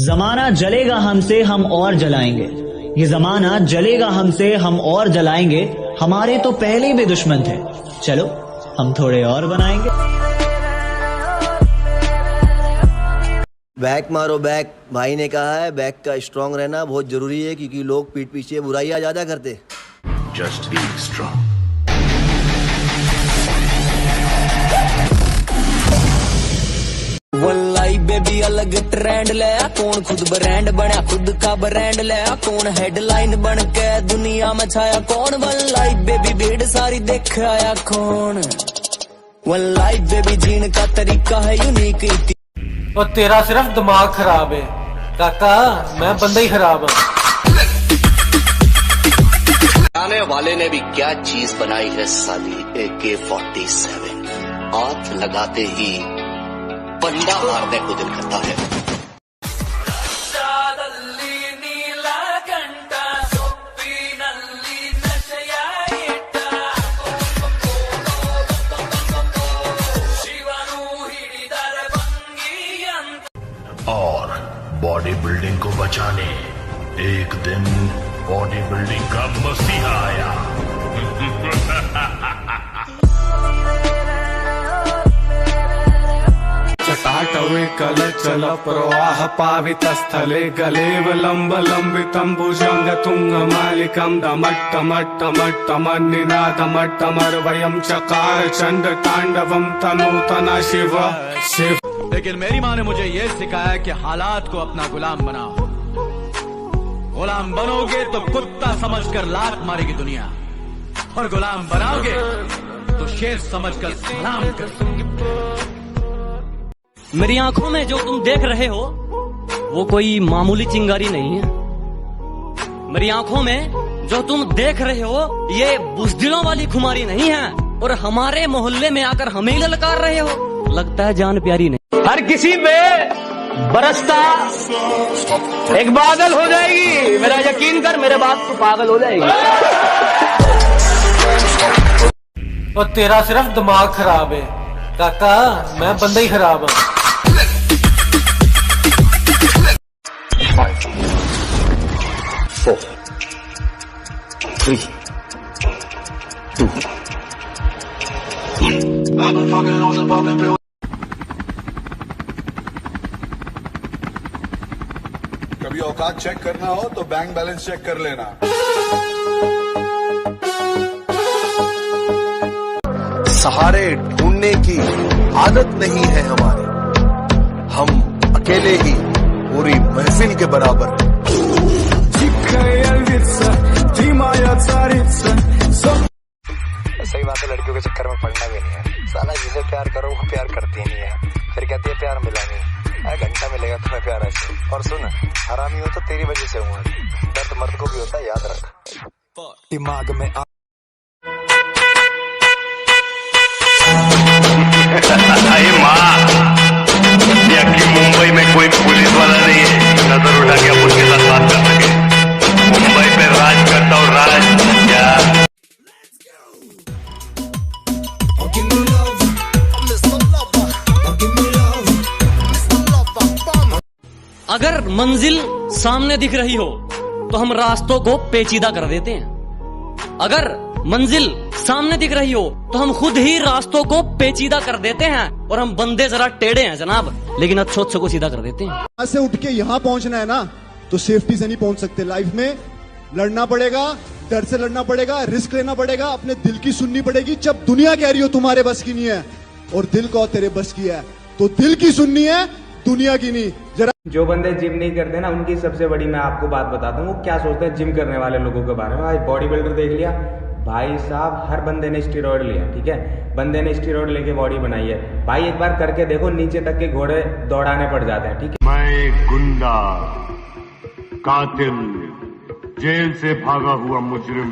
जमाना जलेगा हमसे हम और जलाएंगे, ये जमाना जलेगा हमसे हम और जलाएंगे, हमारे तो पहले भी दुश्मन थे, चलो हम थोड़े और बनाएंगे। बैक मारो बैक, भाई ने कहा है बैक का स्ट्रांग रहना बहुत जरूरी है, क्योंकि लोग पीठ पीछे बुराइयां ज्यादा करते। Just be strong. वल्लाई बेबी अलग ट्रेंड ले, कौन खुद ब्रांड बना, खुद का ब्रांड ले, कौन हेडलाइन बन के दुनिया में छाया, कौन वल्लाई बेबी भीड़ सारी देख आया कौन। वल्लाई बेबी जीने का तरीका है यूनिक। और तेरा सिर्फ दिमाग खराब है काका, मैं बंदा ही खराब है। आने वाले ने भी क्या चीज बनाई है साली, AK-47 हाथ लगाते ही बंदा मारने को दिल करता है। और बॉडी बिल्डिंग को बचाने एक दिन बॉडी बिल्डिंग का मसीहा आया। चटाटवे कलचल प्रवाह पावितस्थले गलेव लम्ब लम्बितं भुजंग तुंग मालिकं दमट्टमट्टमट्टमन्निनादमट्टमर्वयं चकार चंड तांडवं तनूतना शिव शिव। लेकिन मेरी माँ ने मुझे ये सिखाया कि हालात को अपना गुलाम बनाओ। गुलाम बनोगे तो कुत्ता समझकर लात मारेगी दुनिया, और गुलाम बनाओगे तो शेर समझकर सलाम कर। मेरी आंखों में जो तुम देख रहे हो वो कोई मामूली चिंगारी नहीं है। मेरी आंखों में जो तुम देख रहे हो ये बुज़दिलों वाली खुमारी नहीं है, और हमारे मोहल्ले में आकर हमें ललकार रहे हो, लगता है जान प्यारी नहीं। हर किसी पे बरसता एक बादल हो जाएगी, मेरा यकीन कर, मेरे बात तो पागल हो जाएगी। और तेरा सिर्फ दिमाग खराब है काका, मैं बंदा ही खराब है। 5 4 3 2 1। कभी औकात चेक करना हो तो बैंक बैलेंस चेक कर लेना। सहारे ढूंढने की आदत नहीं है हमारी, हम अकेले ही पूरी महफिल के बराबर। सही बात है, लड़कियों के चक्कर में पड़ना भी नहीं है। साला जिसे प्यार करो वो प्यार करती नहीं है, फिर कहती है प्यार मिला नहीं, घंटा मिलेगा तुम्हें प्यार ऐसे। और सुन, हरामी हो तो तेरी वजह से हुआ, दर्द मर्द को भी होता है, याद रख। दिमाग में मुंबई में कोई पुलिस वाला नहीं है नजर उठा के अपन के साथ बात कर सके। मुंबई पे राज करता हूँ, राज क्या। अगर मंजिल सामने दिख रही हो तो हम रास्तों को पेचीदा कर देते हैं। अगर मंजिल सामने दिख रही हो तो हम खुद ही रास्तों को पेचीदा कर देते हैं, और हम बंदे जरा टेढ़े हैं जनाब, लेकिन अच्छे को सीधा कर देते हैं। यहाँ से उठ के यहाँ पहुँचना है ना, तो सेफ्टी से नहीं पहुँच सकते। लाइफ में लड़ना पड़ेगा, डर से लड़ना पड़ेगा, रिस्क लेना पड़ेगा, अपने दिल की सुननी पड़ेगी। जब दुनिया कह रही हो तुम्हारे बस की नहीं है और दिल को तेरे बस की है, तो दिल की सुननी है, दुनिया की नहीं। जरा जो बंदे जिम नहीं करते ना, उनकी सबसे बड़ी मैं आपको बात बताता हूँ, वो क्या सोचते हैं जिम करने वाले लोगों के बारे में। आज बॉडी बिल्डर देख लिया भाई साहब, हर बंदे ने स्टीरॉयड लिया, ठीक है, बंदे ने स्टीरॉयड लेके बॉडी बनाई है भाई। एक बार करके देखो, नीचे तक के घोड़े दौड़ाने पड़ जाते हैं, ठीक है। मैं एक गुंडा, कातिल, जेल से भागा हुआ मुजरिम,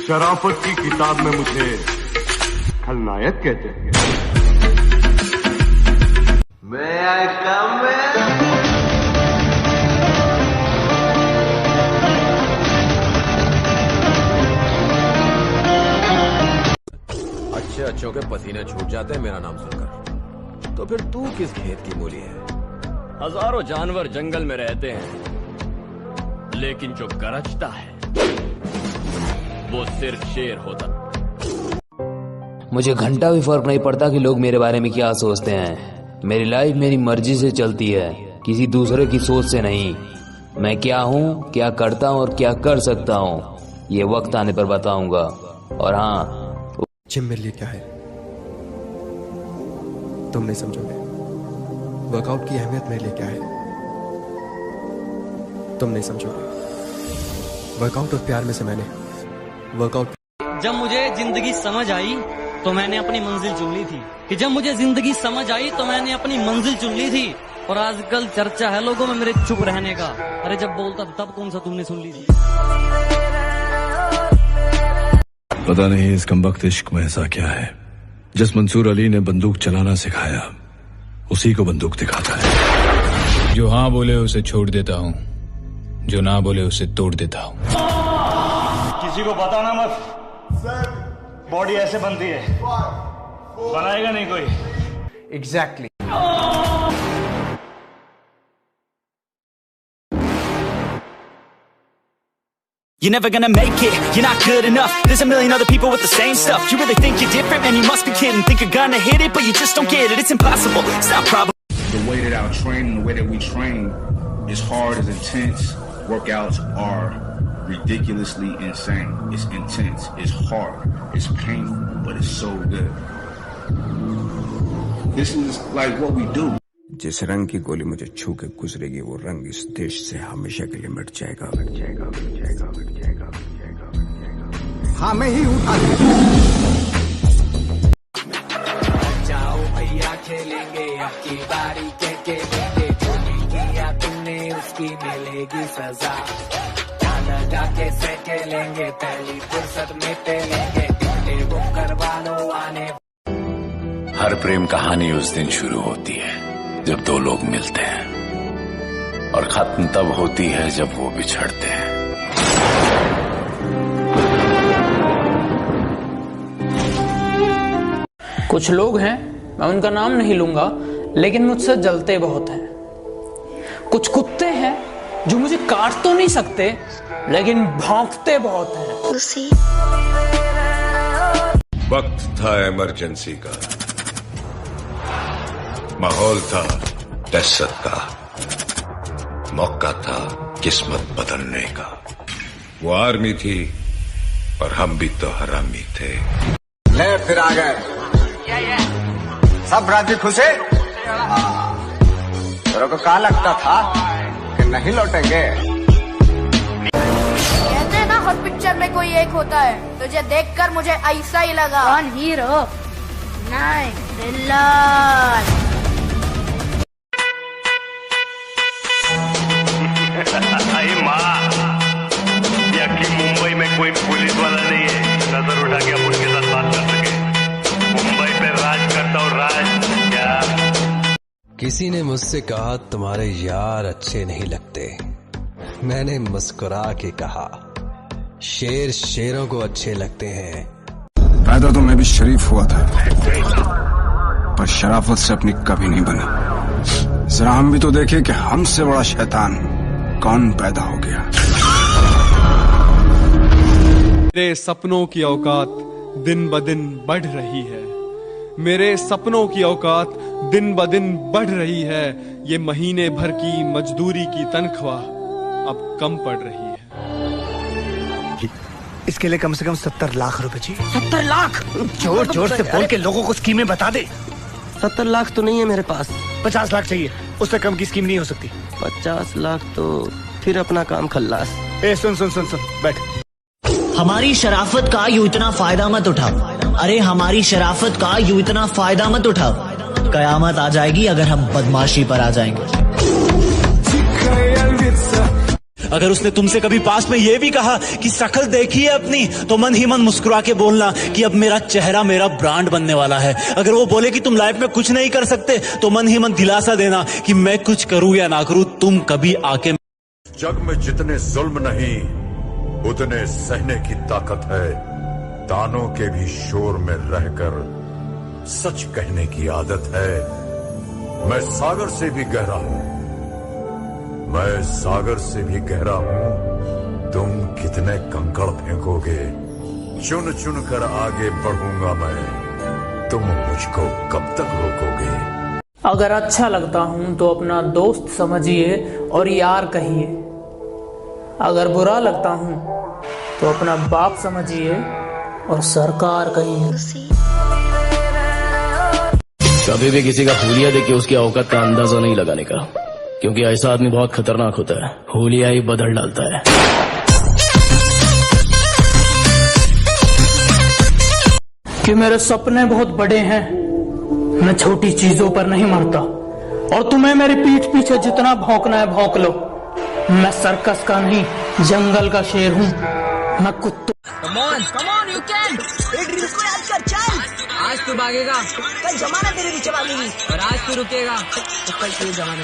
शराफत की किताब में मुझे खलनायक कहते हैं। अच्छों के पसीने छूट जाते हैं मेरा नाम सुनकर, तो फिर तू किस खेत की मूली है? हजारों जानवर जंगल में रहते हैं, लेकिन जो गरजता है वो सिर्फ शेर होता। मुझे घंटा भी फर्क नहीं पड़ता कि लोग मेरे बारे में क्या सोचते हैं। मेरी लाइफ मेरी मर्जी से चलती है, किसी दूसरे की सोच से नहीं। मैं क्या हूँ, क्या करता हूँ और क्या कर सकता हूँ, ये वक्त आने पर बताऊंगा। और हाँ, जिम मेरे लिए क्या है तुम नहीं समझोगे। वर्कआउट की अहमियत मेरे लिए क्या है तुम नहीं समझोगे। वर्कआउट और प्यार में से मैंने वर्कआउट। जब मुझे जिंदगी समझ आई तो मैंने अपनी मंजिल चुन ली थी, कि जब मुझे जिंदगी समझ आई तो मैंने अपनी मंजिल चुन ली थी। और आजकल चर्चा है लोगों में मेरे चुप रहने का। अरे जब बोलता तब कौन सा तुमने सुन ली थी। पता नहीं इस कमबख्त इश्क में ऐसा क्या है, जिस मंसूर अली ने बंदूक चलाना सिखाया उसी को बंदूक दिखाता है। जो हाँ बोले उसे छोड़ देता हूँ, जो ना बोले उसे तोड़ देता हूँ। किसी को बताना मत, बॉडी ऐसे बनती है, बनाएगा नहीं कोई। Exactly. You're never gonna make it, you're not good enough. There's a million other people with the same stuff. You really think you're different, man, you must be kidding. Think you're gonna hit it, but you just don't get it. It's impossible, it's not probable. The way that our training, the way that we train is hard, is intense. Workouts are ridiculously insane. It's intense, it's hard, it's painful, but it's so good. This is like what we do. जिस रंग की गोली मुझे छू के गुजरेगी वो रंग इस देश से हमेशा के लिए मिट जाएगा, मिट जाएगा, मिट जाएगा, मिट जाएगा, मिट जाएगा, मिट जाएगा। हाँ मैं ही उठा जाओ भैया खेलेंगे अब की बारी, के देंगे चोरी किया तुमने उसकी मिलेगी सजा। क्या लगा के से लेंगे पहली फुर्सत में पेलेंगे, टिकटे बुक करवा लो आने। हर प्रेम कहानी उस दिन शुरू होती है जब दो लोग मिलते हैं, और खत्म तब होती है जब वो बिछड़ते हैं। कुछ लोग हैं, मैं उनका नाम नहीं लूंगा, लेकिन मुझसे जलते बहुत हैं। कुछ कुत्ते हैं जो मुझे काट तो नहीं सकते, लेकिन भौंकते बहुत हैं। वक्त था इमरजेंसी का, माहौल था दहशत का, मौका था किस्मत बदलने का। वो आर्मी थी और हम भी तो हरामी थे। ले फिर आ गए सब राजी खुशे। तेरे को क्या लगता था कि नहीं लौटेंगे? कहते हैं ना हर पिक्चर में कोई एक होता है, तुझे देखकर मुझे ऐसा ही लगा। कौन हीरो? नहीं विलन। अरे माँ, कि मुंबई में कोई पुलिस वाला नहीं है नजर उठा के अपन के साथ बात कर सके। मुंबई पे राज करता हूँ, राज क्या। किसी ने मुझसे कहा तुम्हारे यार अच्छे नहीं लगते। मैंने मुस्कुरा के कहा शेर शेरों को अच्छे लगते हैं। पैदा तो मैं भी शरीफ हुआ था, पर शराफत से अपनी कभी नहीं बनी। जरा हम भी तो देखे कि हमसे बड़ा शैतान कौन पैदा हो गया। मेरे सपनों की औकात दिन ब दिन बढ़ रही है, मेरे सपनों की औकात दिन ब दिन बढ़ रही है। ये महीने भर की मजदूरी की तनख्वाह अब कम पड़ रही है। इसके लिए कम से कम 70 लाख रुपए चाहिए। 70 लाख? जोर जोर से बोल के लोगों को स्कीमें बता दे। 70 लाख तो नहीं है मेरे पास, 50 लाख चाहिए, उससे कम की स्कीम नहीं हो सकती। 50 लाख तो फिर अपना काम खल्लास। ए सुन सुन सुन सुन बैठ। हमारी शराफत का यूं इतना फायदा मत उठाओ। अरे हमारी शराफत का यूं इतना फायदा मत उठाओ, कयामत आ जाएगी अगर हम बदमाशी पर आ जाएंगे। अगर उसने तुमसे कभी पास में ये भी कहा कि शक्ल देखी है अपनी, तो मन ही मन मुस्कुरा के बोलना कि अब मेरा चेहरा मेरा ब्रांड बनने वाला है। अगर वो बोले कि तुम लाइफ में कुछ नहीं कर सकते, तो मन ही मन दिलासा देना कि मैं कुछ करूं या ना करूं, तुम कभी आके। जग में जितने जुल्म नहीं उतने सहने की ताकत है। तानों के भी शोर में रहकर सच कहने की आदत है। मैं सागर से भी गहरा हूं, मैं सागर से भी गहरा हूँ, तुम कितने कंकड़ फेंकोगे, चुन चुन कर आगे बढ़ूंगा मैं, तुम मुझको कब तक रोकोगे। अगर अच्छा लगता हूं तो अपना दोस्त समझिए और यार कहिए, अगर बुरा लगता हूं तो अपना बाप समझिए और सरकार कहिए। कभी भी किसी का हुलिया देख के उसकी औकात का अंदाजा नहीं लगाने का, क्योंकि ऐसा आदमी बहुत खतरनाक होता है, हुलिया ही बदल डालता है। कि मेरे सपने बहुत बड़े हैं, मैं छोटी चीजों पर नहीं मरता, और तुम्हें मेरी पीठ पीछे जितना भौंकना है भौंक लो। मैं सर्कस का नहीं, जंगल का शेर हूँ। मैं कुत्तों Come on, you can! Dreams को याद कर, चल! आज तू भागेगा, कल जमाना तेरे पीछे भागेगी, और आज तू रुकेगा, तो कल तेरे जमाना